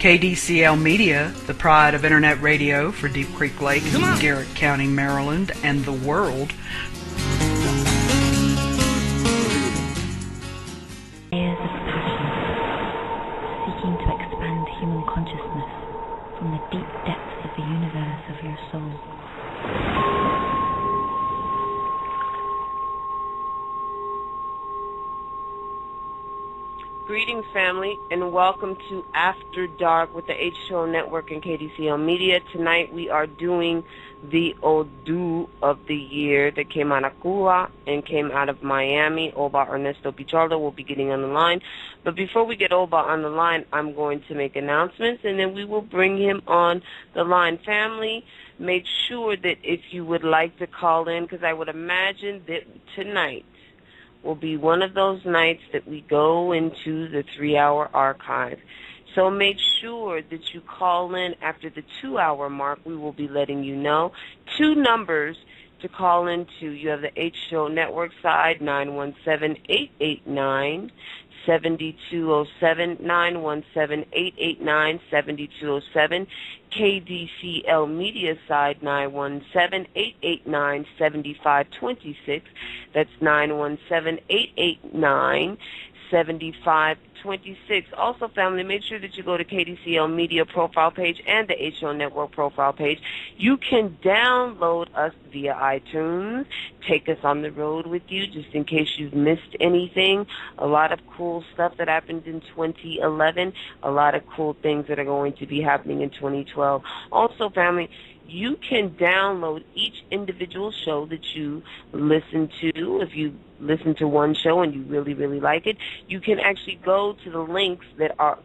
KDCL Media, the pride of Internet radio for Deep Creek Lake, Garrett County, Maryland, and the world. Years of passion, seeking to expand human consciousness from the deep depths of the universe of your soul. Greetings, family, and welcome to After Dark with the H2O Network and KDCL Media. Tonight we are doing the Odu of the Year that came out of Cuba and came out of Miami. Oba Ernesto Pichardo will be getting on the line. But before we get Oba on the line, I'm going to make announcements, and then we will bring him on the line. Family, make sure that if you would like to call in, because I would imagine that tonight will be one of those nights that we go into the 3-hour archive. So make sure that you call in after the 2-hour mark. We will be letting you know. 2 numbers to call into. You have the H2O Network side, 917-889-7207, 917-889-7207. KDCL Media side, 917-889-7526. That's 917-889-7526. Also, family, make sure that you go to KDCL Media profile page and the H2O Network profile page. You can download us via iTunes. Take us on the road with you just in case you've missed anything. A lot of cool stuff that happened in 2011. A lot of cool things that are going to be happening in 2012. Also, family, you can download each individual show that you listen to. If you listen to one show and you really, really like it, you can actually go to the links that are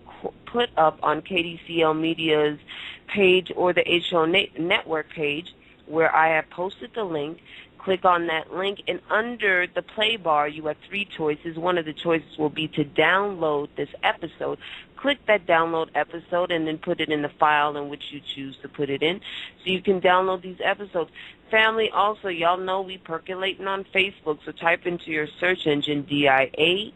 put up on KDCL Media's page or the H2O Network page where I have posted the link. Click on that link, and under the play bar, you have 3 choices. One of the choices will be to download this episode. Click that download episode and then put it in the file in which you choose to put it in so you can download these episodes. Family, also, y'all know we percolating on Facebook, so type into your search engine DIANUNEZ.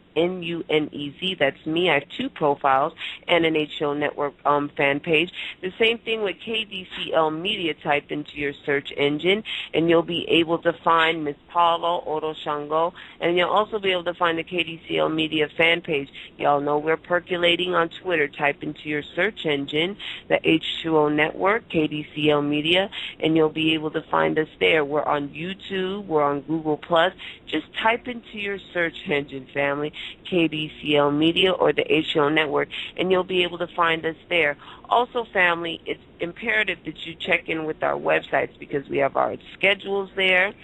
That's me. I have 2 profiles and an H2O Network fan page. The same thing with KDCL Media. Type into your search engine, and you'll be able to find Miss Paulo, Oro Shango, and you'll also be able to find the KDCL Media fan page. Y'all know we're percolating on Twitter. Type into your search engine the H2O Network, KDCL Media, and you'll be able to find us there. We're on YouTube. We're on Google+. Just type into your search engine, family, KDCL Media or the H2O Network, and you'll be able to find us there. Also, family, it's imperative that you check in with our websites because we have our schedules there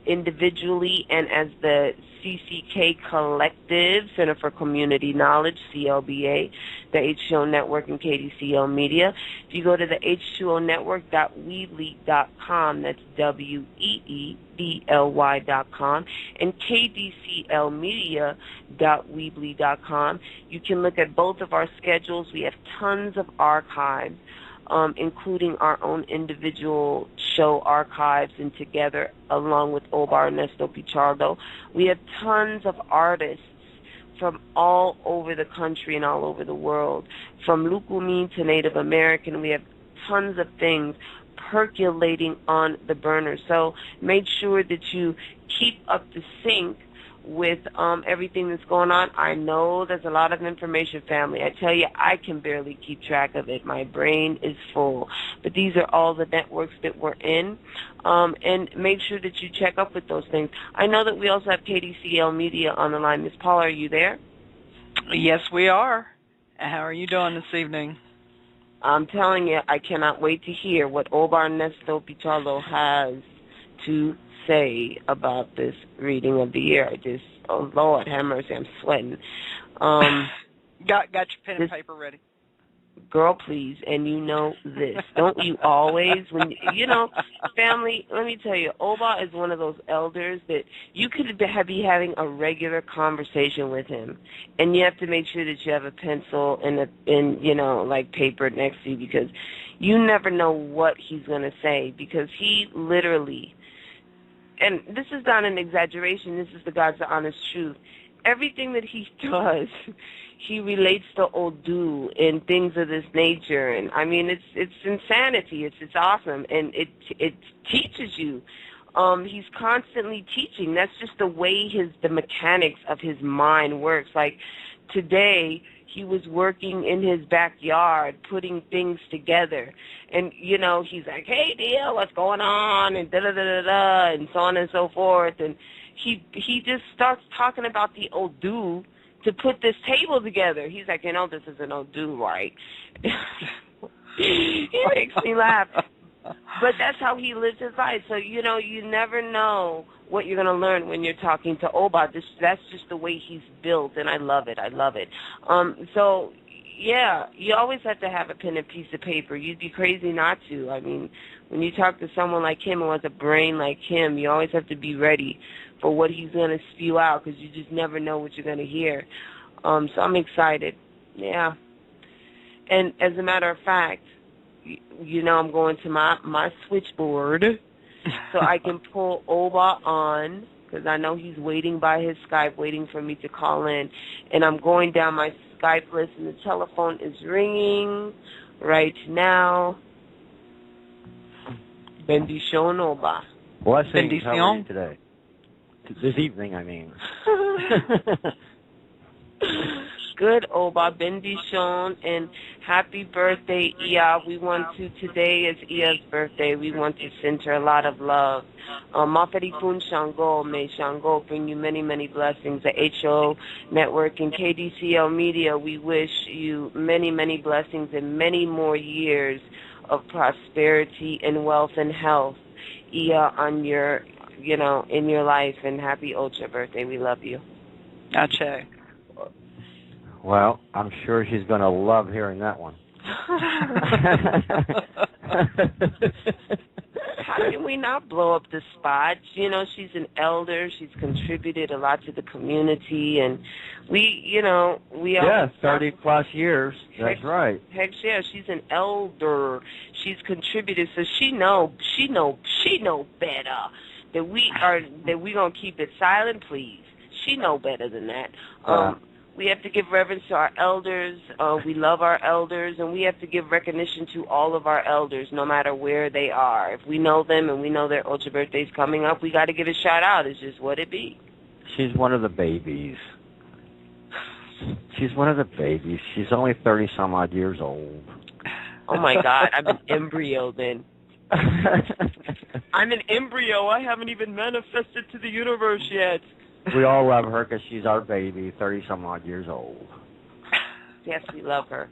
individually and as the CCK Collective, Center for Community Knowledge, CLBA, the H2O Network, and KDCL Media. If you go to the H2ONetwork.weebly.com, that's WEEBLY.com, and KDCLmedia.weebly.com, you can look at both of our schedules. We have tons of archives, including our own individual show archives, and together, along with Oba Ernesto Pichardo, we have tons of artists from all over the country and all over the world. From Lukumi to Native American, we have tons of things percolating on the burner. So make sure that you keep up the sync with everything that's going on. I know there's a lot of information, family. I tell you, I can barely keep track of it. My brain is full. But these are all the networks that we're in. And make sure that you check up with those things. I know that we also have KDCL Media on the line. Ms. Paula, are you there? Yes, we are. How are you doing this evening? I'm telling you, I cannot wait to hear what Oba Ernesto Pichardo has to say about this reading of the year. Oh Lord, have mercy, I'm sweating. Got your pen and paper ready. Girl, please, and you know this. Don't you always, when you know, family, let me tell you, Oba is one of those elders that you could be having a regular conversation with him, and you have to make sure that you have a pencil and like paper next to you, because you never know what he's going to say, because he literally, and this is not an exaggeration, this is the God's honest truth, everything that he does, he relates to Odu and things of this nature. And I mean, it's insanity. It's awesome, and it teaches you. He's constantly teaching. That's just the way the mechanics of his mind works. Like today, he was working in his backyard, putting things together. And, you know, he's like, hey, dear, what's going on? And da-da-da-da-da, and so on and so forth. And he just starts talking about the Odu to put this table together. He's like, you know, this is an Odu, right? He makes me laugh. But that's how he lives his life. So, you know, you never know what you're going to learn when you're talking to Oba. That's just the way he's built, and I love it. I love it. So, yeah, you always have to have a pen and piece of paper. You'd be crazy not to. I mean, when you talk to someone like him who has a brain like him, you always have to be ready for what he's going to spew out because you just never know what you're going to hear. So I'm excited. Yeah. And as a matter of fact, you know, I'm going to my switchboard so I can pull Oba on because I know he's waiting by his Skype, waiting for me to call in. And I'm going down my Skype list, and the telephone is ringing right now. Bendición, Oba. Blessings. How are you today? This evening, I mean. Good, Oba. Bendición, and happy birthday, Ia. Today is Ia's birthday. We want to send her a lot of love. Maferipun Shango, may Shango bring you many, many blessings. The HO Network and KDCL Media, we wish you many, many blessings and many more years of prosperity and wealth and health, Ia, on your, you know, in your life. And happy Ocha birthday. We love you. Ache. Well, I'm sure she's going to love hearing that one. How can we not blow up the spot? You know, she's an elder. She's contributed a lot to the community, and we all... Yeah, 30-plus years. That's right. Heck yeah, she's an elder. She's contributed, so she know better that we gonna keep it silent, please. She know better than that. We have to give reverence to our elders. We love our elders, and we have to give recognition to all of our elders, no matter where they are. If we know them and we know their Ocha birthday's coming up, we got to give a shout out. It's just what it be. She's one of the babies. She's one of the babies. She's only 30-some-odd years old. Oh, my God. I'm an embryo then. I'm an embryo. I haven't even manifested to the universe yet. We all love her because she's our baby, 30-some-odd years old. Yes, we love her.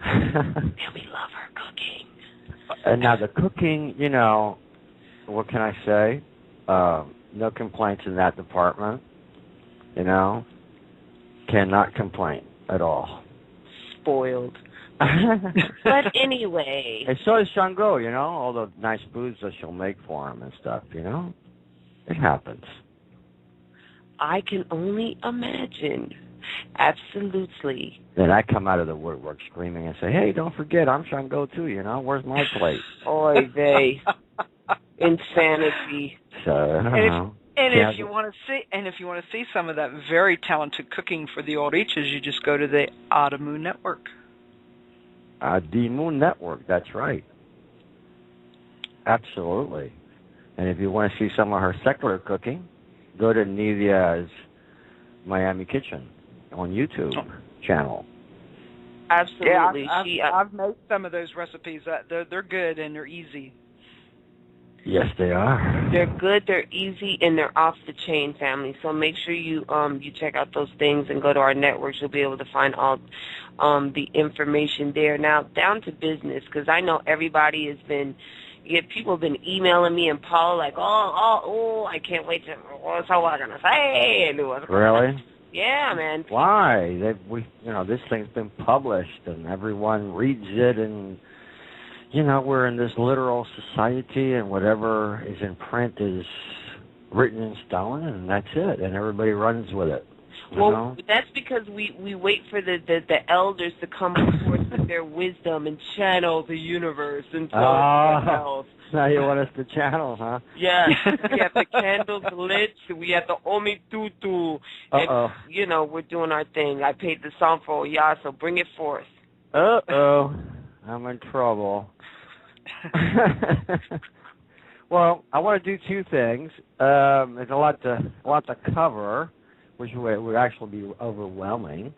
And we love her cooking. And now the cooking, you know, what can I say? No complaints in that department, you know. Cannot complain at all. Spoiled. But anyway. And so is Shango, you know, all the nice foods that she'll make for him and stuff, you know. It happens. I can only imagine. Absolutely. Then I come out of the woodwork screaming and say, hey, don't forget, I'm Shango too, you know. Where's my plate? Oy vey. Insanity. So, if you want to see some of that very talented cooking for the Orichas, you just go to the Adamu Network. Adamu Network, that's right. Absolutely. And if you want to see some of her secular cooking, go to Nivia's Miami Kitchen on YouTube channel. Absolutely. Yeah, I've made some of those recipes. They're good and they're easy. Yes, they are. They're good, they're easy, and they're off the chain, family. So make sure you check out those things and go to our networks. You'll be able to find all the information there. Now, down to business, because I know everybody has been... people have been emailing me and Paul like, I can't wait to, what's I going to say? Really? Yeah, man. Why? This thing's been published and everyone reads it, and, you know, we're in this literal society and whatever is in print is written in stone, and that's it, and everybody runs with it. Well, that's because we wait for the elders to come forth with their wisdom and channel the universe and tell us what else. Now you want us to channel, huh? Yes. We have the candles lit. We have the Omi Tutu. And, you know, we're doing our thing. I paid the song for Oya, so bring it forth. Uh-oh. I'm in trouble. Well, I want to do two things. There's a lot to cover, which would actually be overwhelming.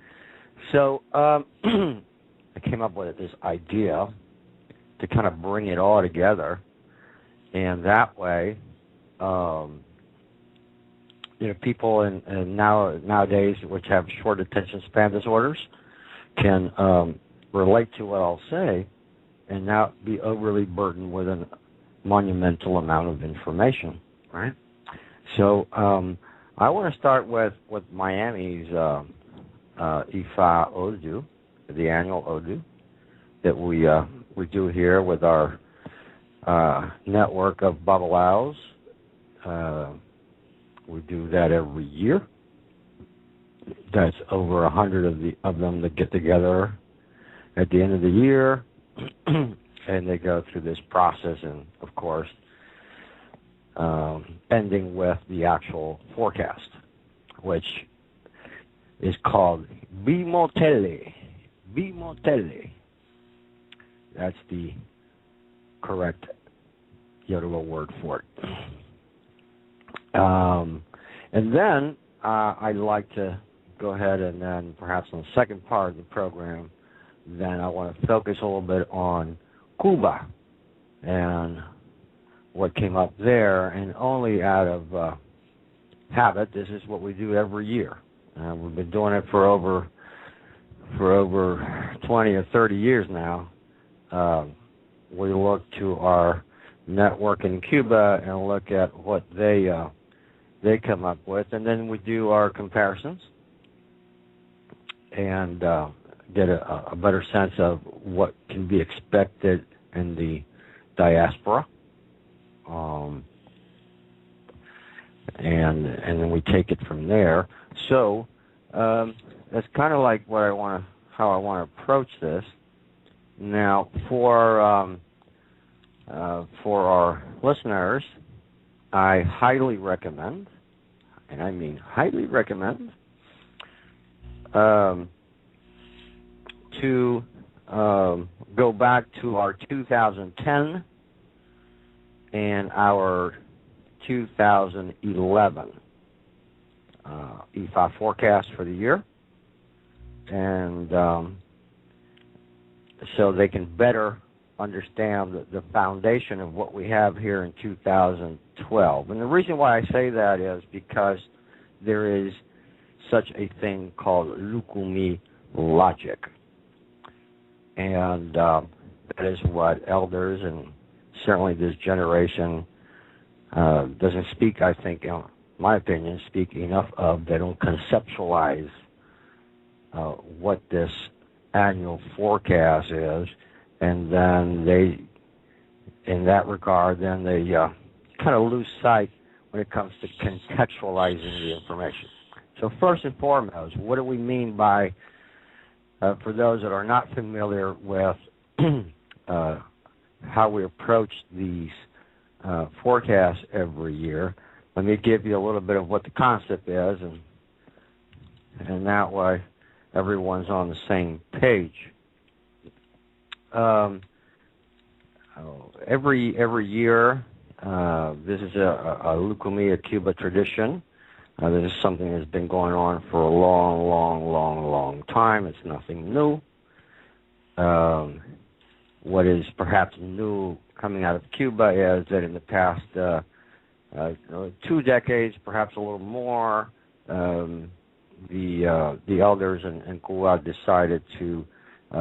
So I came up with this idea to kind of bring it all together, and that way, people nowadays which have short attention span disorders can relate to what I'll say, and not be overly burdened with a monumental amount of information, right? So I want to start with Miami's Ifa Odu, the annual Odu that we do here with our network of Babalawos. We do that every year. That's over 100 of them that get together at the end of the year, and they go through this process, and of course, ending with the actual forecast, which is called Bimotele. Bimotele. That's the correct Yoruba word for it. And then I'd like to go ahead and then perhaps on the second part of the program, then I want to focus a little bit on Cuba and what came up there, and only out of habit. This is what we do every year. We've been doing it for over 20 or 30 years now. We look to our network in Cuba and look at what they come up with, and then we do our comparisons and get a better sense of what can be expected in the diaspora, and then we take it from there. So that's kind of like how I want to approach this. Now, for our listeners, I highly recommend, and I mean highly recommend, to go back to our 2010 and our 2011 EFI forecast for the year, and so they can better understand the foundation of what we have here in 2012. And the reason why I say that is because there is such a thing called Lukumi logic. And that is what elders, and certainly this generation doesn't speak, I think, in my opinion, speak enough of. They don't conceptualize what this annual forecast is, and then they, in that regard, then they kind of lose sight when it comes to contextualizing the information. So first and foremost, what do we mean by, for those that are not familiar with how we approach these forecasts every year, let me give you a little bit of what the concept is, and that way everyone's on the same page. Every year, this is a Lukumi Cuba tradition. This is something that's been going on for a long time. It's nothing new. What is perhaps new coming out of Cuba is that in the past 2 decades, perhaps a little more, the elders in Cuba decided to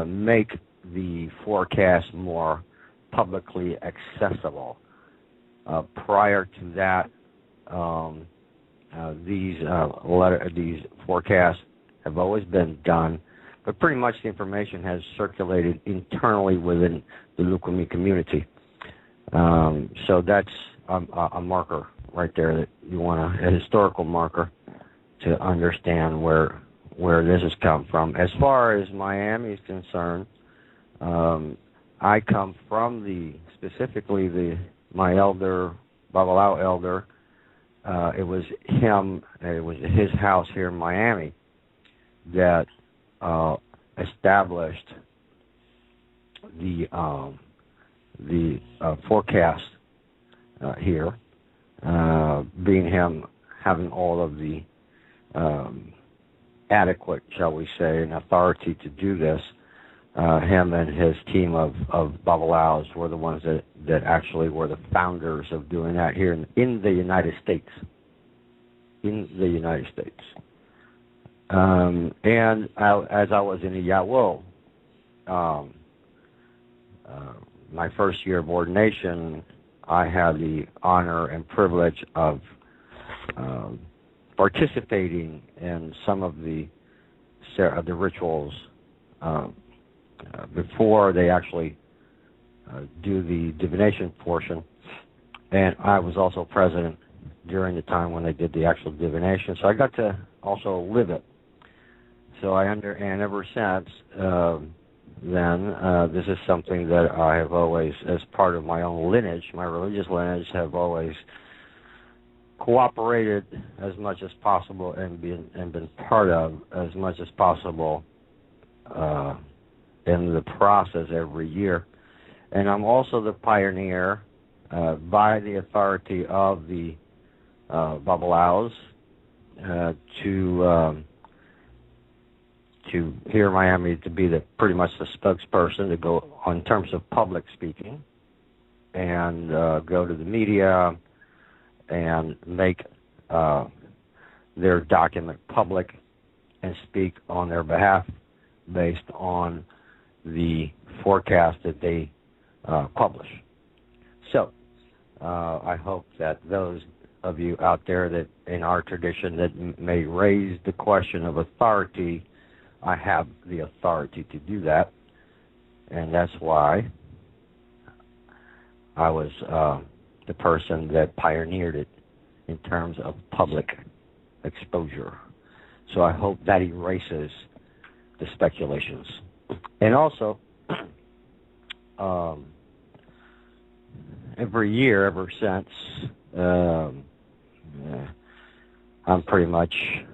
make the forecast more publicly accessible. Prior to that, these forecasts have always been done, but pretty much the information has circulated internally within the Lukumi community. So that's a marker right there that you want a historical marker. to understand where this has come from. As far as Miami is concerned, I come from specifically my elder, Babalao elder. It was his house here in Miami that established the forecast here, being him having all of the adequate, shall we say, and authority to do this. Him and his team of Babalaos were the ones that actually were the founders of doing that here in the United States. In the United States. And as I was in Iyawo, my first year of ordination, I had the honor and privilege of participating in some of the rituals before they actually do the divination portion. And I was also present during the time when they did the actual divination, so I got to also live it. So and ever since then, this is something that I have always, as part of my own lineage, my religious lineage, have always cooperated as much as possible and been part of as much as possible in the process every year. And I'm also the pioneer by the authority of the Babalaos to here in Miami to be pretty much the spokesperson to go on terms of public speaking and go to the media and make their document public and speak on their behalf based on the forecast that they publish. So I hope that those of you out there that in our tradition that may raise the question of authority, I have the authority to do that, and that's why I was the person that pioneered it in terms of public exposure. So I hope that erases the speculations. And also, every year ever since, I'm pretty much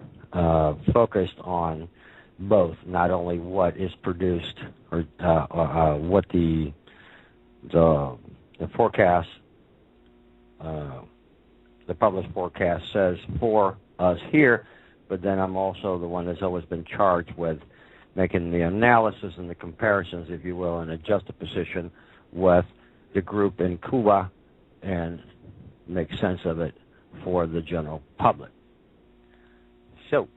focused on both, not only what is produced or what the forecast, the published forecast says for us here, but then I'm also the one that's always been charged with making the analysis and the comparisons, if you will, and a juxtaposition with the group in Cuba and make sense of it for the general public. So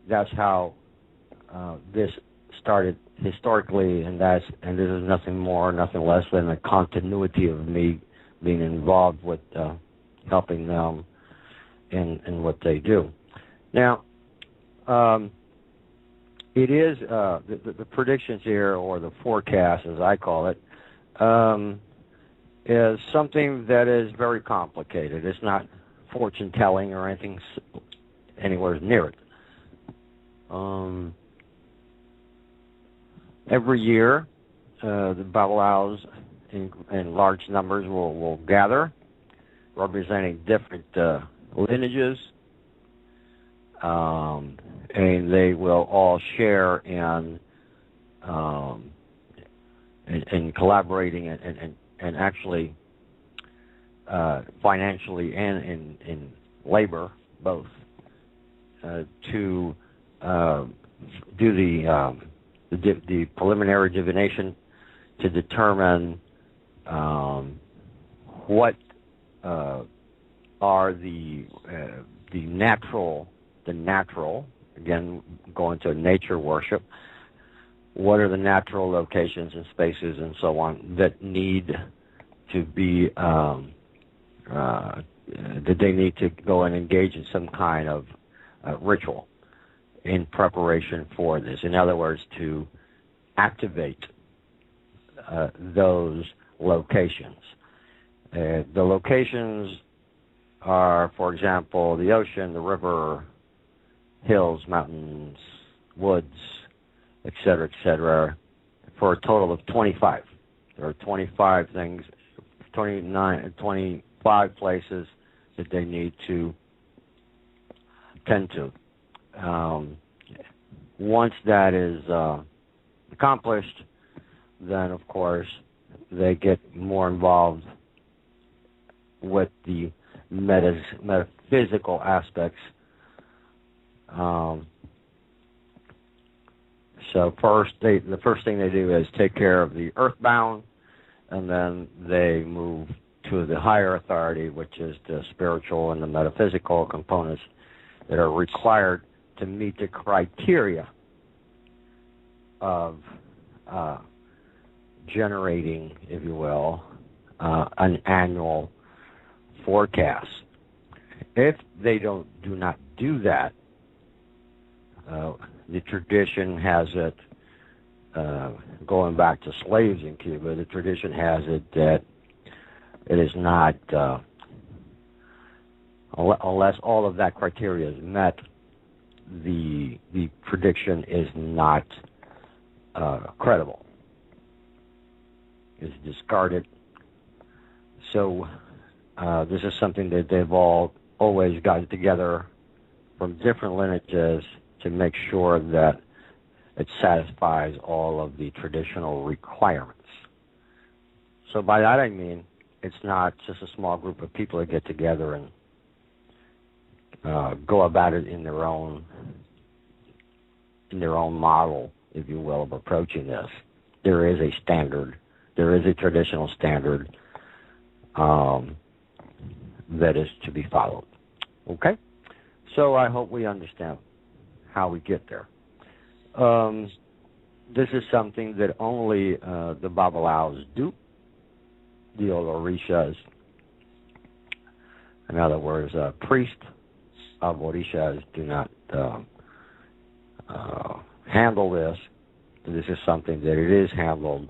that's how this started historically, and this is nothing more, nothing less than a continuity of me being involved with helping them in what they do. Now, it is the predictions here, or the forecast, as I call it, is something that is very complicated. It's not fortune telling or anything anywhere near it. Every year, the Babalaos in large numbers will gather, representing different lineages, and they will all share in collaborating and actually financially and in labor both to do the preliminary divination to determine what are the natural, again, going to nature worship, what are the natural locations and spaces and so on that need to be, that they need to go and engage in some kind of ritual in preparation for this. In other words, to activate those locations. The locations are, for example, the ocean, the river, hills, mountains, woods, etc., for a total of 25. There are 25 things, 25 places that they need to tend to. Once that is accomplished, then, of course, they get more involved with the metaphysical aspects. So the first thing they do is take care of the earthbound, and then they move to the higher authority, which is the spiritual and the metaphysical components that are required to meet the criteria of generating, if you will, an annual forecast. If they do not do that, the tradition has it, going back to slaves in Cuba, the tradition has it that it is not, unless all of that criteria is met, the prediction is not credible. It's discarded. So this is something that they've always gotten together from different lineages to make sure that it satisfies all of the traditional requirements. So by that I mean it's not just a small group of people that get together and go about it in their own model, if you will, of approaching this. There is a standard. There is a traditional standard that is to be followed. Okay? So I hope we understand how we get there. This is something that only the Babalaos do. The Orishas, in other words, priests of Orishas do not handle this. This is something that it is handled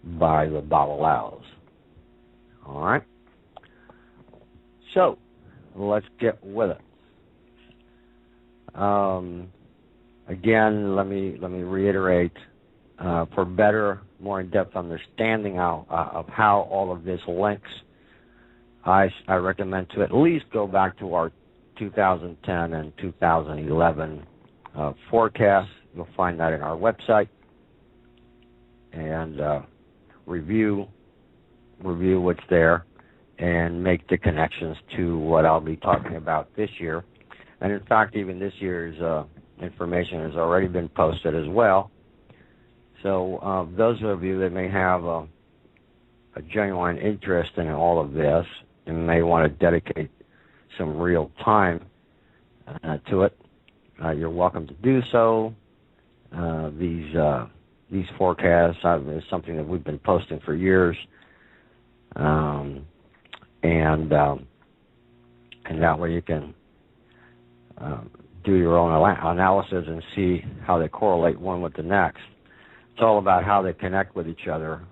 by the Babalaos. All right? So, let's get with it. Again, let me reiterate, for better, more in-depth understanding of how all of this links, I recommend to at least go back to our 2010 and 2011 forecasts. You'll find that in our website, and review what's there and make the connections to what I'll be talking about this year. And in fact, even this year's information has already been posted as well. So those of you that may have a genuine interest in all of this and may want to dedicate some real time to it, you're welcome to do so. These forecasts is something that we've been posting for years, and that way you can do your own analysis and see how they correlate one with the next. It's all about how they connect with each other.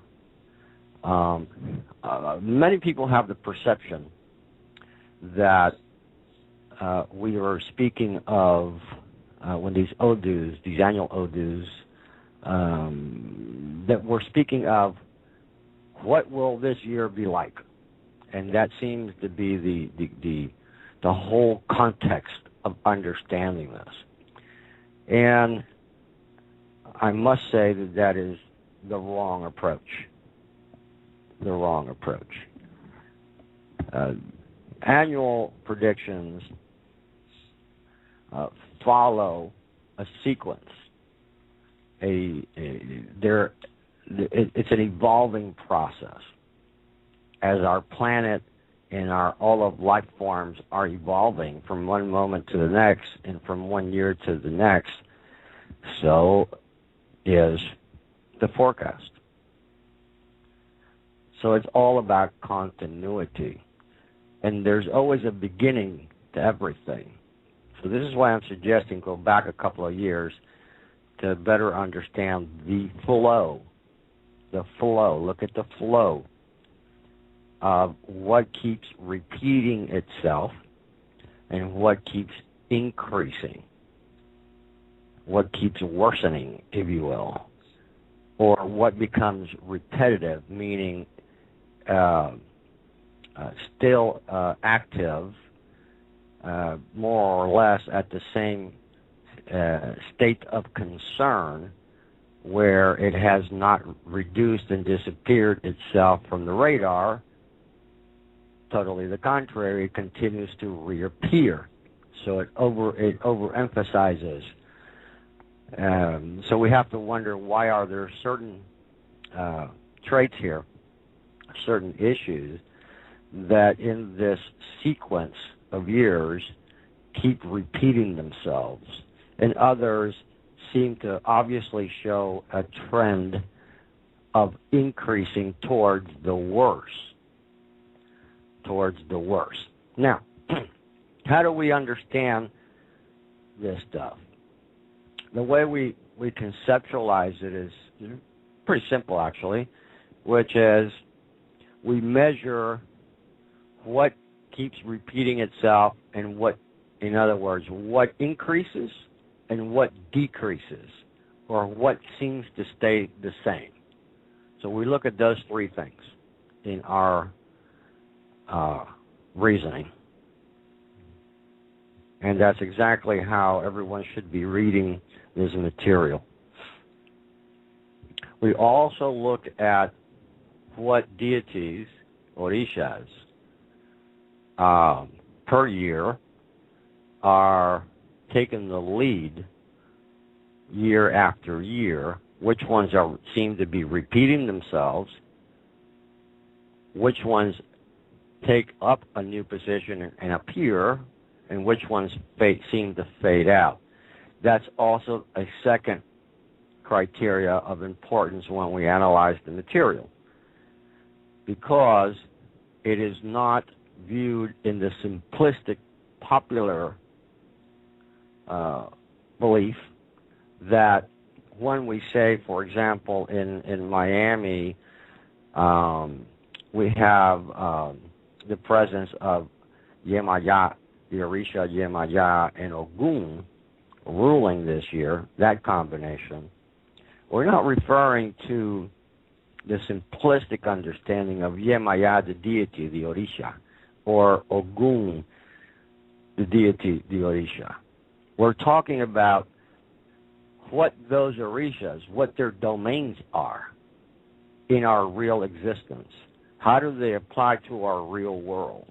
Many people have the perception that we are speaking of, when these Odus, these annual Odus, that we're speaking of what will this year be like. And that seems to be the whole context of understanding this. And I must say that is the wrong approach. The wrong approach. Annual predictions follow a sequence. It's an evolving process. As our planet and all of life forms are evolving from one moment to the next and from one year to the next, so is the forecast. So it's all about continuity. And there's always a beginning to everything. So this is why I'm suggesting go back a couple of years to better understand the flow. The flow. Look at the flow of what keeps repeating itself and what keeps increasing, what keeps worsening, if you will, or what becomes repetitive, meaning still active, more or less at the same state of concern, where it has not reduced and disappeared itself from the radar. Totally the contrary, it continues to reappear. So it overemphasizes. So we have to wonder, why are there certain traits here, certain issues, that in this sequence of years keep repeating themselves, and others seem to obviously show a trend of increasing towards the worse. Now, how do we understand this stuff? The way we conceptualize it is pretty simple, actually, which is we measure what keeps repeating itself and what, in other words, what increases and what decreases, or what seems to stay the same. So we look at those three things in our reasoning. And that's exactly how everyone should be reading this material. We also look at what deities, orishas, per year are taking the lead year after year, which ones seem to be repeating themselves, which ones take up a new position and appear, and which ones seem to fade out. That's also a second criteria of importance when we analyze the material, because it is not viewed in the simplistic popular belief that when we say, for example, in Miami, we have the presence of Yemaya, the Orisha Yemaya, and Ogun ruling this year, that combination. We're not referring to the simplistic understanding of Yemaya, the deity, the Orisha, or Ogun, the deity, the Orisha. We're talking about what those Orishas, what their domains are in our real existence. How do they apply to our real world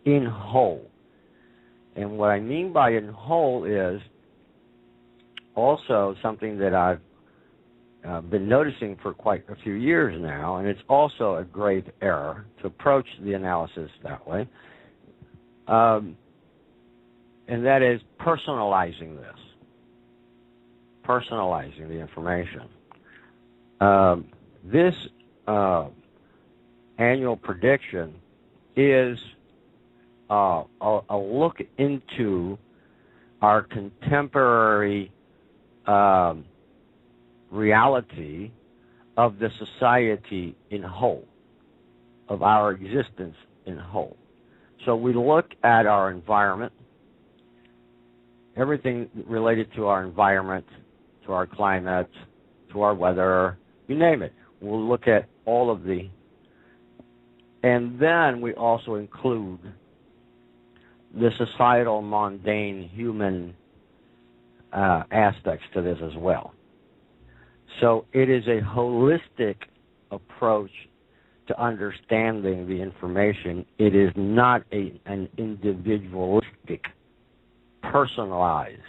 in whole? And what I mean by in whole is also something that I've been noticing for quite a few years now, and it's also a grave error to approach the analysis that way, and that is personalizing this, personalizing the information. This annual prediction is a look into our contemporary reality of the society in whole, of our existence in whole. So we look at our environment, everything related to our environment, to our climate, to our weather, you name it. We'll look at all of the, and then we also include the societal, mundane, human aspects to this as well. So it is a holistic approach to understanding the information. It is not an individualistic, personalized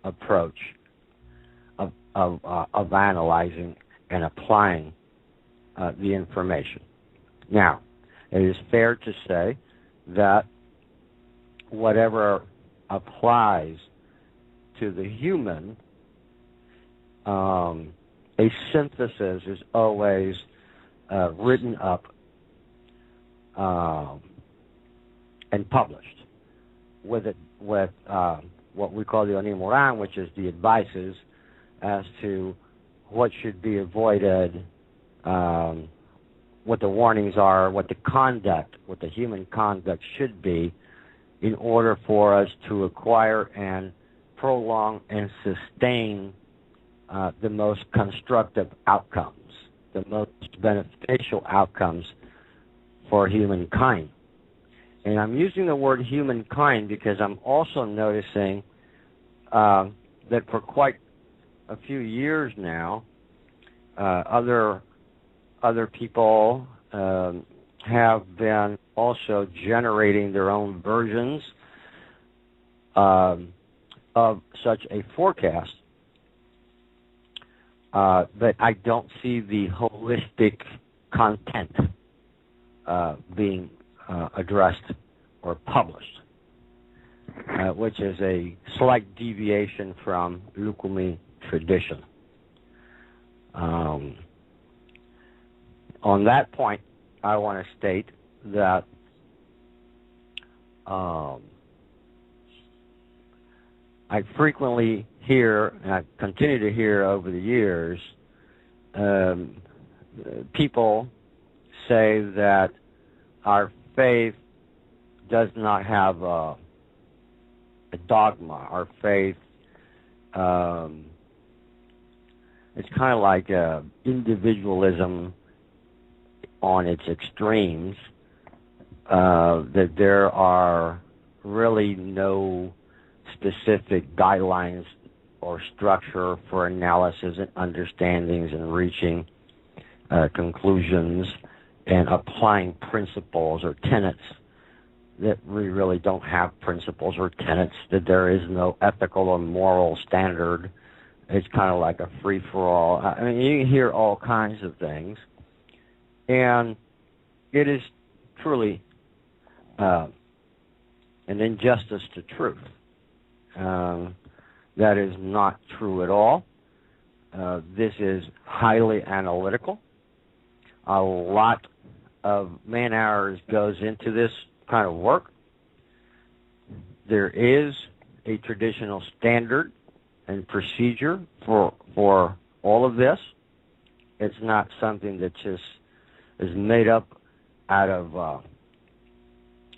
approach of analyzing and applying the information. Now, it is fair to say that whatever applies to the human, a synthesis is always written up and published with what we call the Onimuran, which is the advices as to what should be avoided, what the warnings are, what the human conduct should be in order for us to acquire and prolong and sustain the most constructive outcomes, the most beneficial outcomes for humankind. And I'm using the word humankind because I'm also noticing that for quite a few years now, other people have been also generating their own versions of such a forecast, but I don't see the holistic content being addressed or published, which is a slight deviation from Lukumi tradition. On that point, I want to state that I frequently hear, and I continue to hear over the years, people say that our faith does not have a dogma. Our faith, it's kind of like individualism on its extremes, that there are really no specific guidelines or structure for analysis and understandings and reaching conclusions and applying principles or tenets, that we really don't have principles or tenets, that there is no ethical or moral standard. It's kind of like a free-for-all. I mean, you can hear all kinds of things, and it is truly an injustice to truth. That is not true at all. This is highly analytical. A lot of man hours goes into this kind of work. There is a traditional standard and procedure for all of this. It's not something that just is made up out of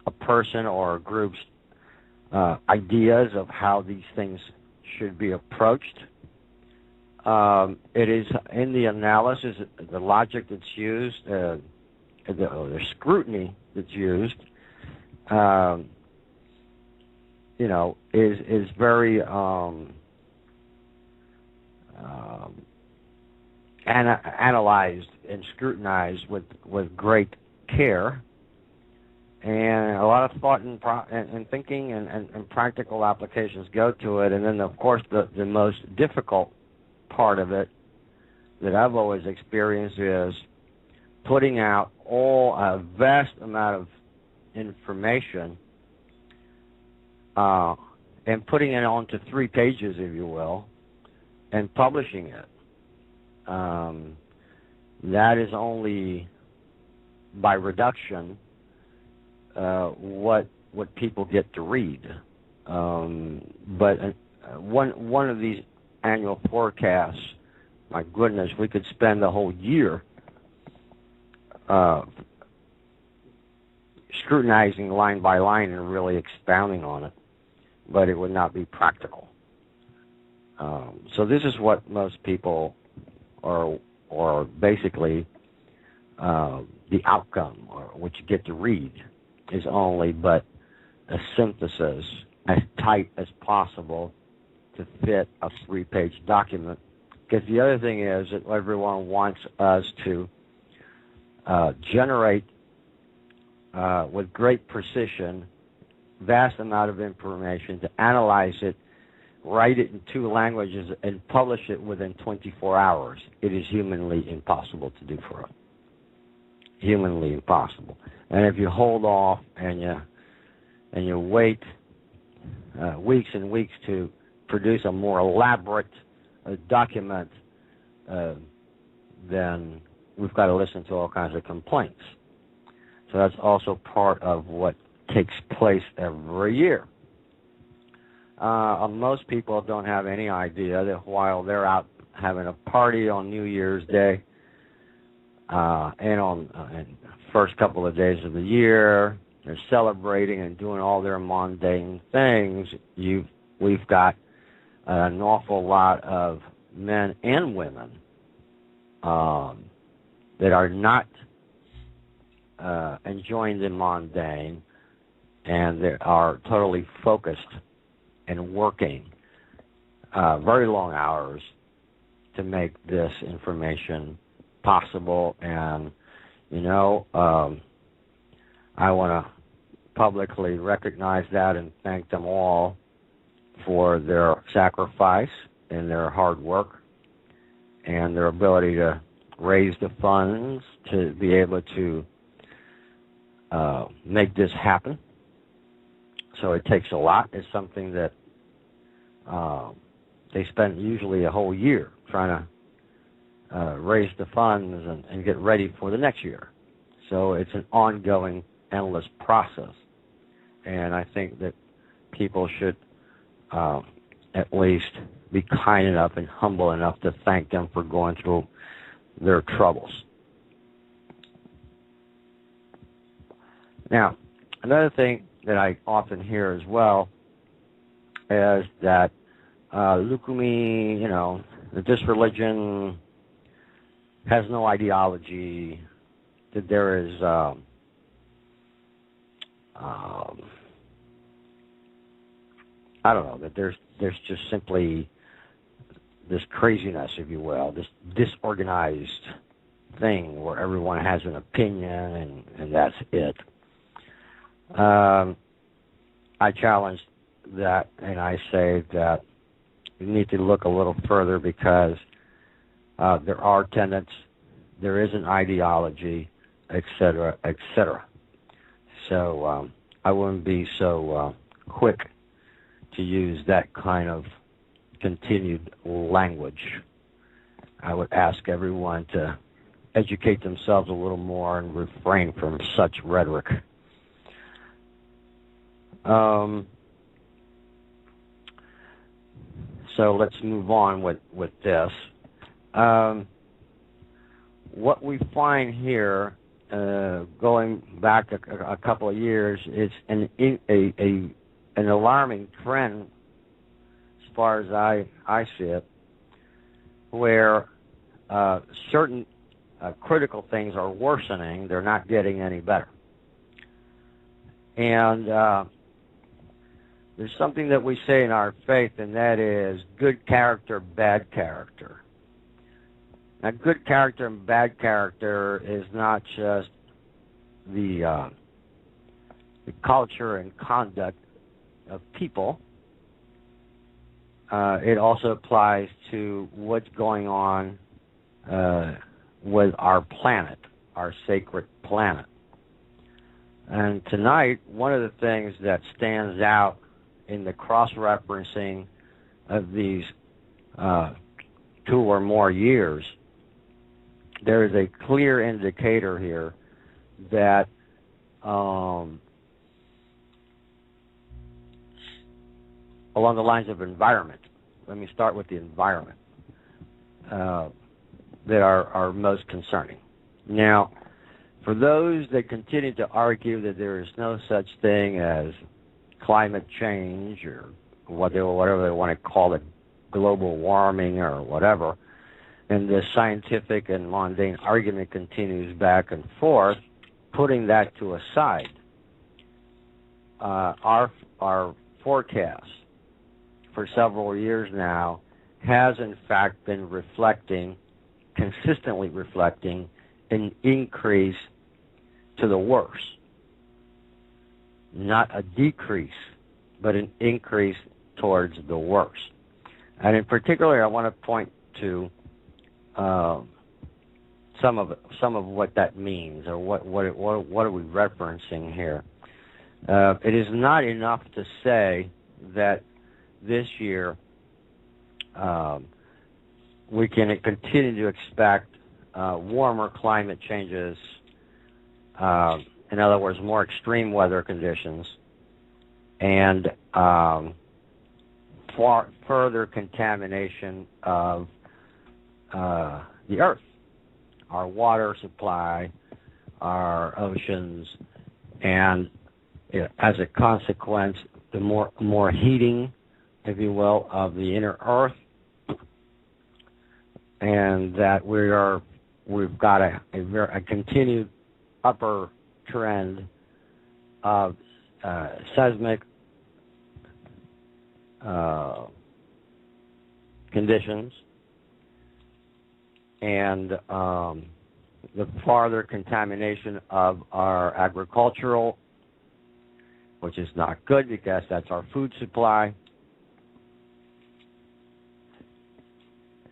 a person or a group's ideas of how these things should be approached. It is in the analysis, the logic that's used, the scrutiny that's used, is very analyzed and scrutinized with great care, and a lot of thought and thinking and practical applications go to it. And then, of course, the most difficult part of it that I've always experienced is putting out a vast amount of information and putting it onto 3 pages, if you will, and publishing it. That is only by reduction what people get to read. But one of these annual forecasts, my goodness, we could spend the whole year scrutinizing line by line and really expounding on it, but it would not be practical. So this is what most people or basically the outcome, or what you get to read, is only but a synthesis as tight as possible to fit a 3-page document. Because the other thing is that everyone wants us to generate with great precision vast amount of information, to analyze it, write it in 2 languages, and publish it within 24 hours. It is humanly impossible to do for us. Humanly impossible. And if you hold off and you wait weeks and weeks to produce a more elaborate document, then we've got to listen to all kinds of complaints. So that's also part of what takes place every year. Most people don't have any idea that while they're out having a party on New Year's Day, and on first couple of days of the year, they're celebrating and doing all their mundane things. We've got an awful lot of men and women that are not enjoying the mundane, and they are totally focused and working very long hours to make this information possible. And, I want to publicly recognize that and thank them all for their sacrifice and their hard work and their ability to raise the funds to be able to make this happen. So it takes a lot. It's something that they spend usually a whole year trying to raise the funds and get ready for the next year. So it's an ongoing, endless process. And I think that people should at least be kind enough and humble enough to thank them for going through their troubles. Now, another thing that I often hear as well is that, Lukumi, that this religion has no ideology, that there is I don't know, that there's just simply this craziness, if you will, this disorganized thing where everyone has an opinion and that's it. I challenge that, and I say that you need to look a little further, because there are tenets, there is an ideology, etc., etc. So I wouldn't be so quick to use that kind of continued language. I would ask everyone to educate themselves a little more and refrain from such rhetoric. So let's move on with this. What we find here, going back a couple of years, is an alarming trend, as far as I see it, where certain critical things are worsening. They're not getting any better. And there's something that we say in our faith, and that is good character, bad character. Now, good character and bad character is not just the culture and conduct of people. It also applies to what's going on with our planet, our sacred planet. And tonight, one of the things that stands out in the cross-referencing of these 2 or more years, there is a clear indicator here that along the lines of environment, let me start with the environment, that are most concerning. Now, for those that continue to argue that there is no such thing as climate change or whatever they want to call it, global warming or whatever, and the scientific and mundane argument continues back and forth, putting that to a side, our forecast for several years now has in fact been consistently reflecting an increase to the worse. Not a decrease, but an increase towards the worse. And in particular, I want to point to some of what that means, or what are we referencing here. It is not enough to say that this year we can continue to expect warmer climate changes, in other words, more extreme weather conditions, and further contamination of the earth, our water supply, our oceans, and as a consequence, the more heating, if you will, of the inner Earth, and that we've got a continued upper trend of seismic conditions, and the farther contamination of our agricultural, which is not good because that's our food supply.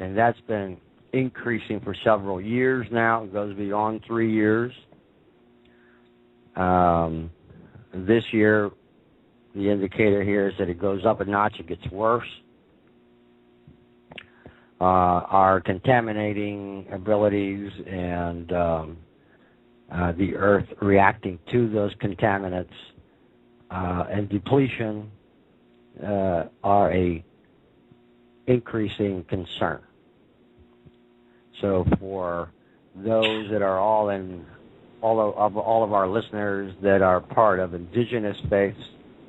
And that's been increasing for several years now. It goes beyond 3 years. This year, the indicator here is that it goes up a notch, it gets worse. Our contaminating abilities and the earth reacting to those contaminants and depletion are a increasing concern. So for those that are all of our listeners that are part of indigenous faiths,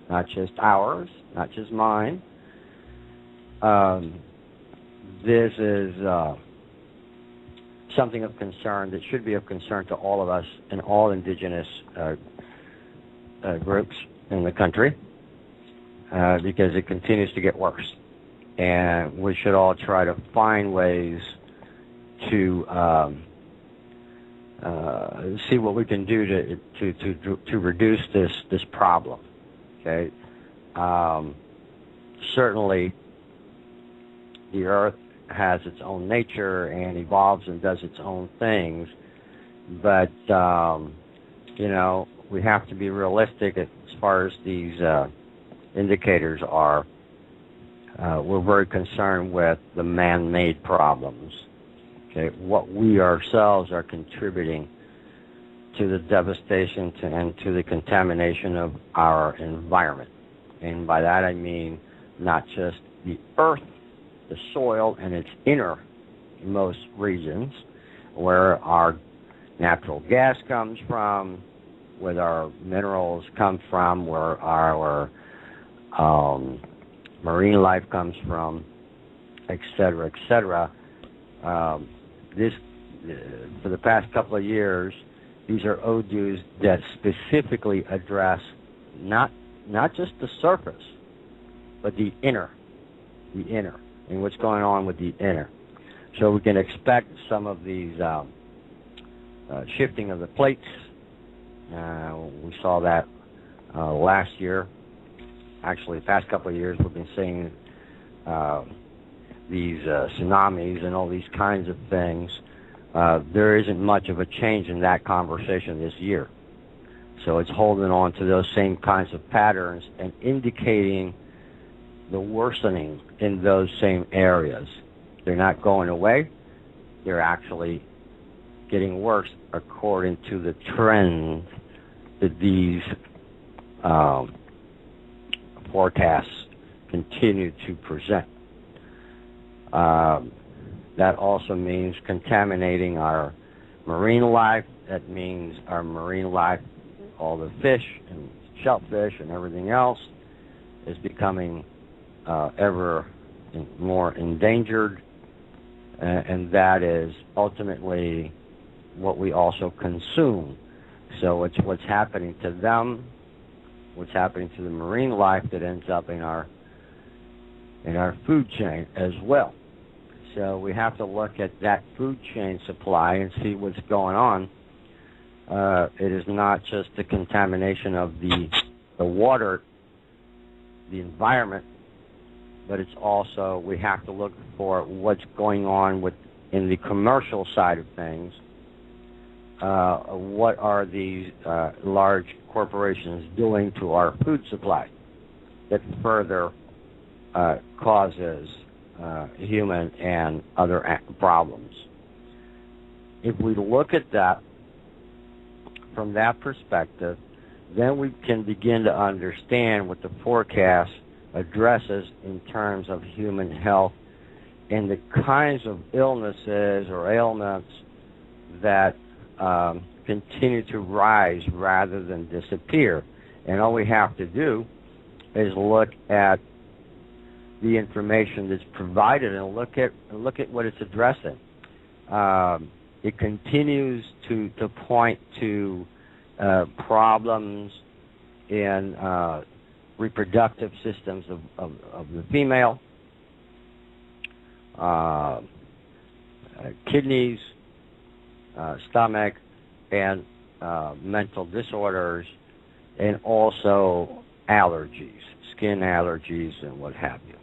not just ours, not just mine, this is something of concern that should be of concern to all of us and all indigenous groups in the country, because it continues to get worse. And we should all try to find ways to see what we can do to reduce this problem. Okay, certainly the Earth has its own nature and evolves and does its own things, but we have to be realistic as far as these indicators are. We're very concerned with the man-made problems. Okay, what we ourselves are contributing to the devastation and to the contamination of our environment. And by that I mean not just the earth, the soil, and its innermost regions, where our natural gas comes from, where our minerals come from, where our marine life comes from, etc., etc. This, for the past couple of years, these are Odus that specifically address not just the surface, but the inner, and what's going on with the inner. So we can expect some of these shifting of the plates. We saw that last year. Actually, the past couple of years, we've been seeing these tsunamis and all these kinds of things. There isn't much of a change in that conversation this year. So it's holding on to those same kinds of patterns and indicating the worsening in those same areas. They're not going away. They're actually getting worse according to the trend that these forecasts continue to present. That also means contaminating our marine life. That means our marine life, all the fish and shellfish and everything else, is becoming ever more endangered, and that is ultimately what we also consume. So it's what's happening to them, what's happening to the marine life that ends up in our food chain as well. So we have to look at that food chain supply and see what's going on. It is not just the contamination of the water, the environment, but it's also, we have to look for what's going on in the commercial side of things. What are these large corporations doing to our food supply that further causes human and other problems? If we look at that from that perspective, then we can begin to understand what the forecast addresses in terms of human health and the kinds of illnesses or ailments that continue to rise rather than disappear. And all we have to do is look at the information that's provided and look at what it's addressing. It continues to point to problems in reproductive systems of the female, kidneys, stomach, and mental disorders, and also allergies, skin allergies, and what have you.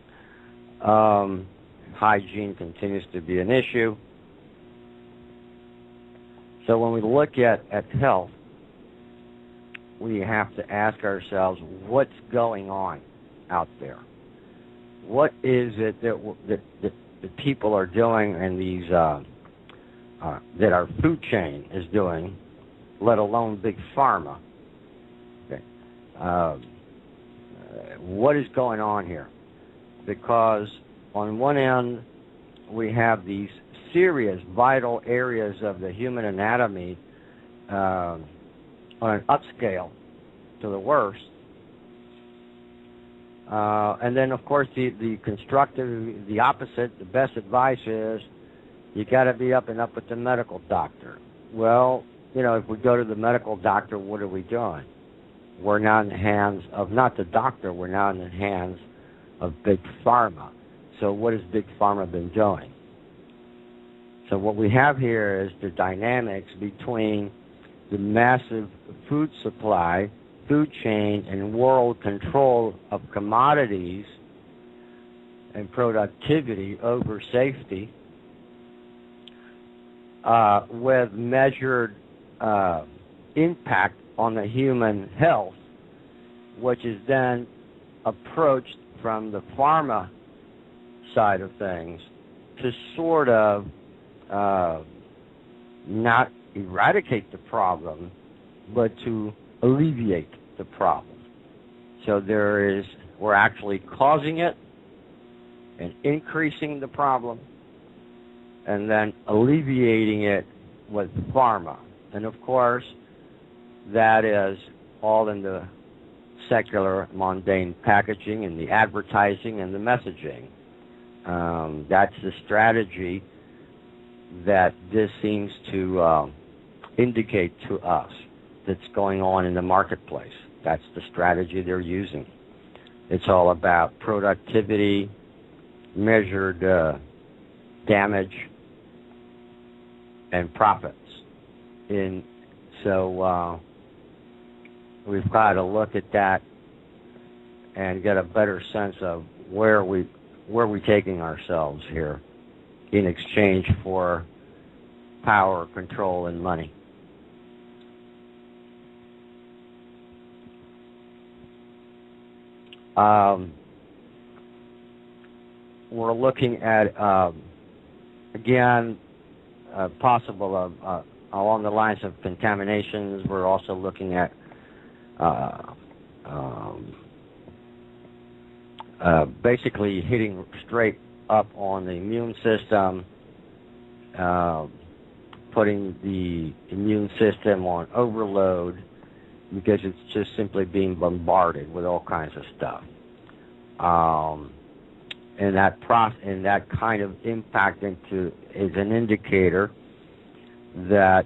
Hygiene continues to be an issue. So when we look at health, we have to ask ourselves, what's going on out there? What is it that people are doing, and these that our food chain is doing, let alone big pharma? Okay. What is going on here? Because on one end, we have these serious, vital areas of the human anatomy on an upscale to the worst. And then, of course, the constructive, the opposite, the best advice is you got to be up and up with the medical doctor. Well, if we go to the medical doctor, what are we doing? We're now in the hands of, not the doctor, we're now in the hands of big pharma. So what has big pharma been doing? So what we have here is the dynamics between the massive food supply, food chain, and world control of commodities and productivity over safety, with measured impact on the human health, which is then approached from the pharma side of things to sort of not eradicate the problem, but to alleviate the problem. So we're actually causing it and increasing the problem, and then alleviating it with pharma. And of course, that is all in the secular, mundane packaging and the advertising and the messaging. That's the strategy that this seems to indicate to us that's going on in the marketplace. That's the strategy they're using. It's all about productivity, measured damage, and profits. So we've got to look at that and get a better sense of where we're taking ourselves here in exchange for power, control, and money. We're looking at, again, possible along the lines of contaminations. We're also looking at basically hitting straight up on the immune system, putting the immune system on overload because it's just simply being bombarded with all kinds of stuff. And that kind of impact is an indicator that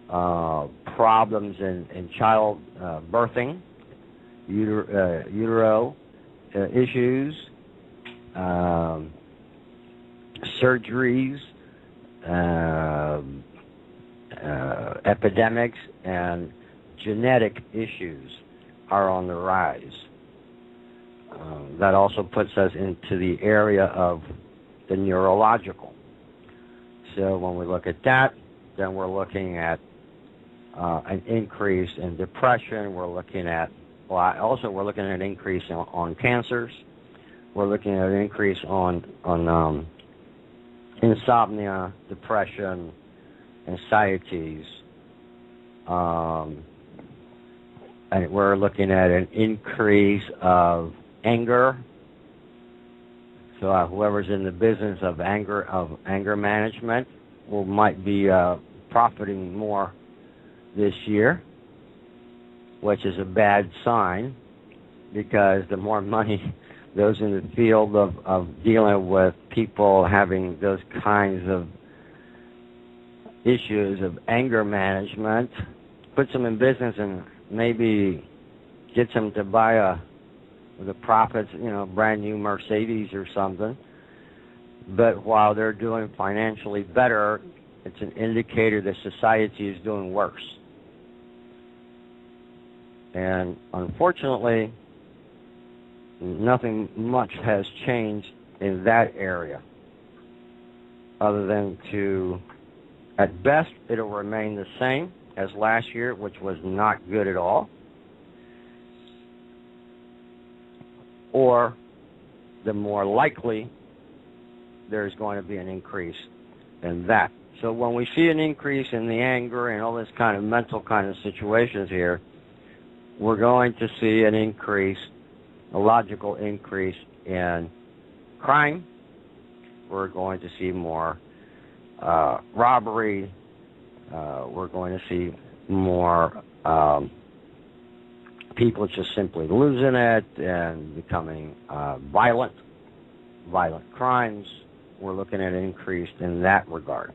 problems in child birthing, utero issues, surgeries, epidemics, and genetic issues are on the rise. That also puts us into the area of the neurological. So when we look at that, then we're looking at an increase in depression. We're looking at an increase on cancers. We're looking at an increase on insomnia, depression, anxieties, and we're looking at an increase of anger. So whoever's in the business of anger management might be profiting more this year, which is a bad sign, because the more money those in the field of dealing with people having those kinds of issues of anger management, puts them in business and maybe gets them to buy the profits, brand new Mercedes or something. But while they're doing financially better, it's an indicator that society is doing worse. And unfortunately, nothing much has changed in that area, other than at best, it'll remain the same as last year, which was not good at all. Or the more likely, there's going to be an increase in that. So when we see an increase in the anger and all this kind of mental kind of situations here, we're going to see an increase, a logical increase in crime. We're going to see more robbery. We're going to see more people just simply losing it and becoming violent crimes. We're looking at an increase in that regard.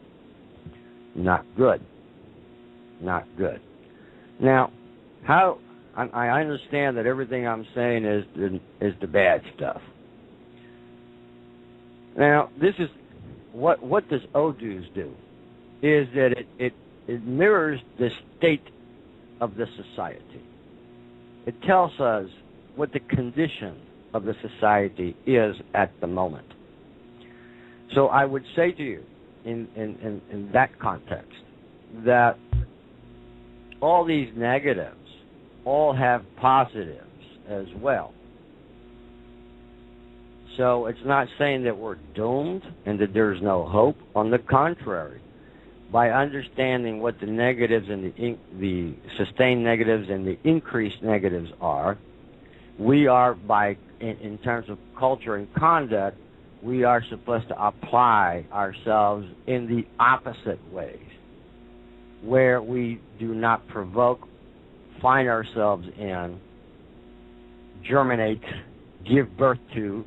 Not good. Not good. Now, I understand that everything I'm saying is the bad stuff. Now, this is what does Odu's do? Is that it mirrors the state of the society. It tells us what the condition of the society is at the moment. So I would say to you, in that context, that all these negatives all have positives as well. So it's not saying that we're doomed and that there's no hope. On the contrary, by understanding what the negatives and the sustained negatives and the increased negatives are, we are, in terms of culture and conduct, we are supposed to apply ourselves in the opposite ways, where we do not provoke, find ourselves in, germinate, give birth to,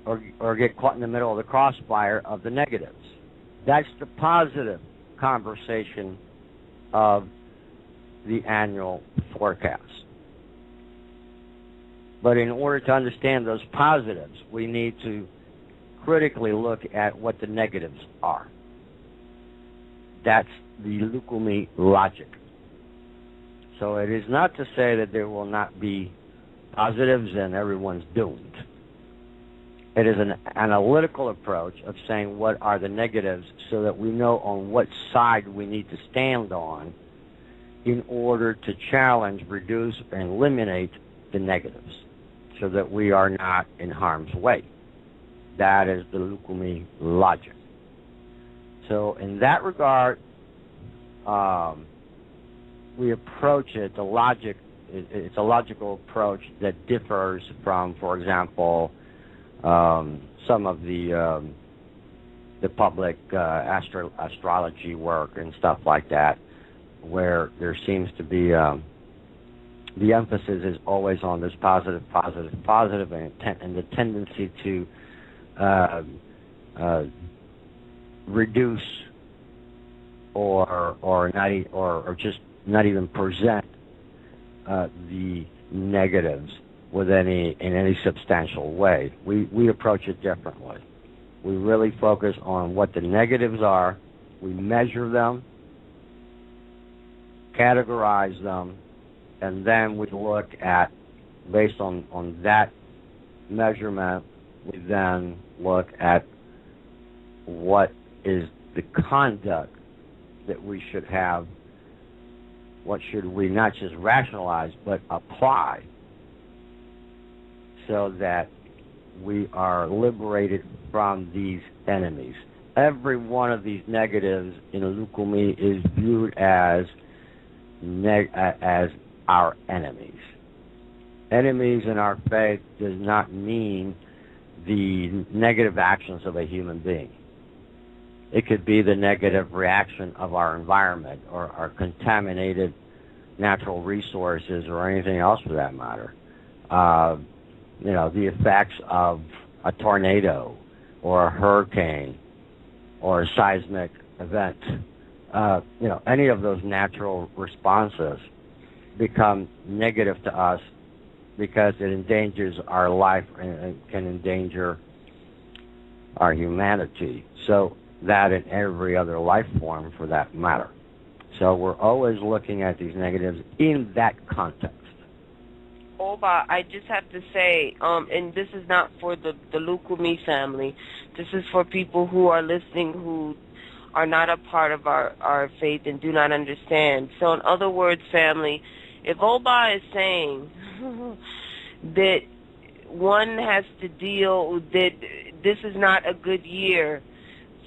or get caught in the middle of the crossfire of the negatives. That's the positive conversation of the annual forecast. But in order to understand those positives, we need to critically look at what the negatives are. That's the Lukumi logic. So it is not to say that there will not be positives and everyone's doomed. It is an analytical approach of saying what are the negatives so that we know on what side we need to stand on in order to challenge, reduce, and eliminate the negatives so that we are not in harm's way. That is the Lukumi logic. So in that regard, we approach it, the logic, it's a logical approach that differs from, for example, some of the public astrology work and stuff like that, where there seems to be the emphasis is always on this positive, and the tendency to reduce or just not even present the negatives in any substantial way. We approach it differently. We really focus on what the negatives are. We measure them, categorize them, and then we look at, based on that measurement, we then look at what is the conduct that we should have, what should we not just rationalize, but apply so that we are liberated from these enemies. Every one of these negatives in Lukumi is viewed as our enemies. Enemies in our faith does not mean the negative actions of a human being. It could be the negative reaction of our environment or our contaminated natural resources or anything else for that matter. The effects of a tornado or a hurricane or a seismic event. Any of those natural responses become negative to us because it endangers our life and can endanger our humanity. So that and every other life form for that matter. So we're always looking at these negatives in that context. Oba, I just have to say, and this is not for the Lukumi family. This is for people who are listening who are not a part of our faith and do not understand. So in other words, family, if Oba is saying that one has to deal, that this is not a good year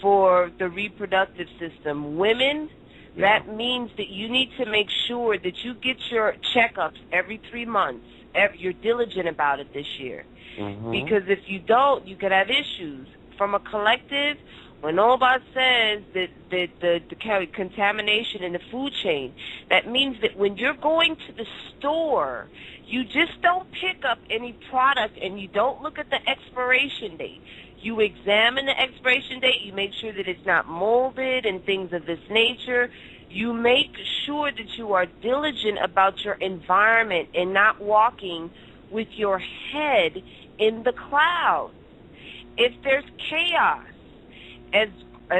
for the reproductive system, women, that means that you need to make sure that you get your checkups every 3 months. You're diligent about it this year. Because if you don't, you could have issues. From a collective, when Oba says that the contamination in the food chain, that means that when you're going to the store, you just don't pick up any product and you don't look at the expiration date. You examine the expiration date, you make sure that it's not molded and things of this nature. You make sure that you are diligent about your environment and not walking with your head in the clouds. If there's chaos, as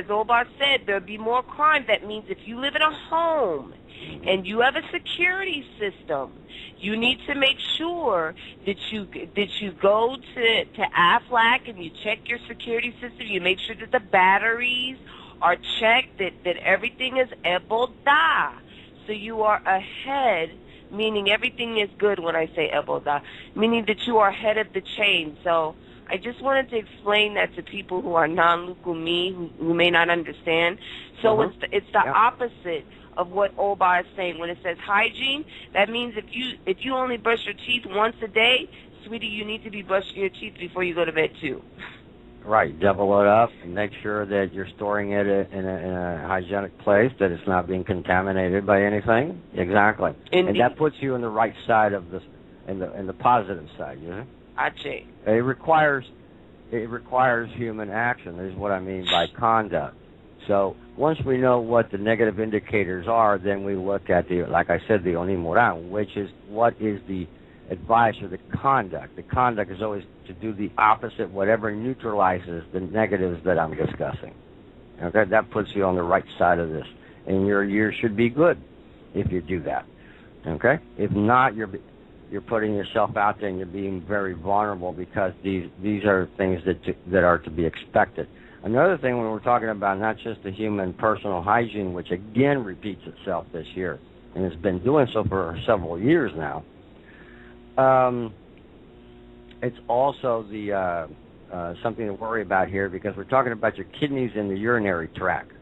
Oba said, there'll be more crime. That means if you live in a home and you have a security system, you need to make sure that you go to AFLAC and you check your security system. You make sure that the batteries are checked, that everything is eboda. So you are ahead, meaning everything is good when I say eboda, meaning that you are ahead of the chain. So I just wanted to explain that to people who are non-Lukumi, who may not understand. So it's the opposite of what Oba is saying. When it says hygiene, that means if you only brush your teeth once a day, sweetie, you need to be brushing your teeth before you go to bed too. Right, double it up and make sure that you're storing it in a hygienic place, that it's not being contaminated by anything. Exactly. Indeed. And that puts you on the right side of this, in the positive side, you know? Ache. It requires human action, is what I mean by conduct. So once we know what the negative indicators are, then we look at like I said, the onimoran, which is what is the advice or the conduct. The conduct is always to do the opposite, whatever neutralizes the negatives that I'm discussing. Okay, that puts you on the right side of this, and your year should be good if you do that. Okay, if not, you're putting yourself out there and you're being very vulnerable, because these are things that are to be expected. Another thing, when we're talking about not just the human personal hygiene, which again repeats itself this year and has been doing so for several years now, it's also the something to worry about here, because we're talking about your kidneys and the urinary tract.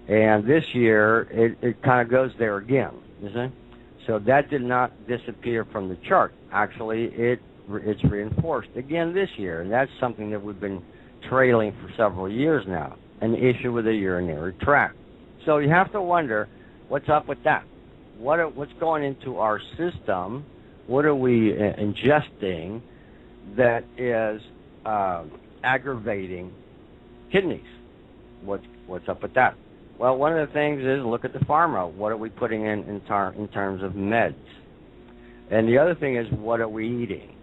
And this year, it kind of goes there again, you see? So that did not disappear from the chart. Actually, it's reinforced again this year, and that's something that we've been trailing for several years now, an issue with the urinary tract. So you have to wonder, what's up with that? What's going into our system? What are we ingesting that is aggravating kidneys? What's up with that? Well, one of the things is look at the pharma. What are we putting in terms of meds? And the other thing is, what are we eating?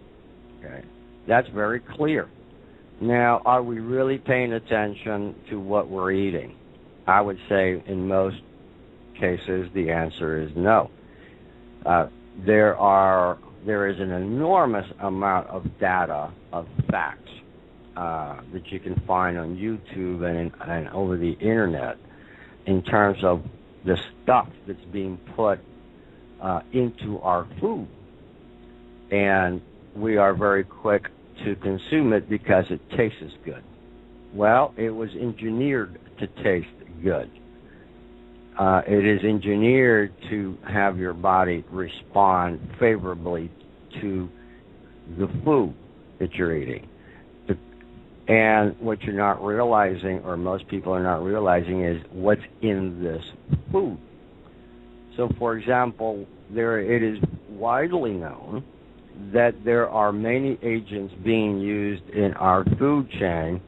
Okay, that's very clear. Now, are we really paying attention to what we're eating? I would say in most cases the answer is no. There is an enormous amount of data, of facts that you can find on YouTube and over the internet in terms of the stuff that's being put into our food. And we are very quick to consume it because it tastes good. Well, it was engineered to taste good. It is engineered to have your body respond favorably to the food that you're eating. And what you're not realizing, or most people are not realizing, is what's in this food. So, for example, it is widely known that there are many agents being used in our food chain,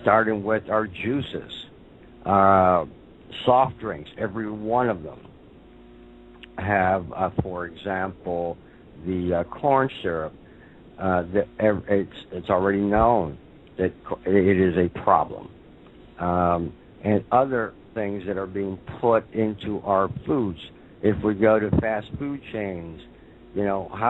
starting with our juices, soft drinks. Every one of them have, for example, the corn syrup. It's already known that it is a problem, and other things that are being put into our foods. If we go to fast food chains, how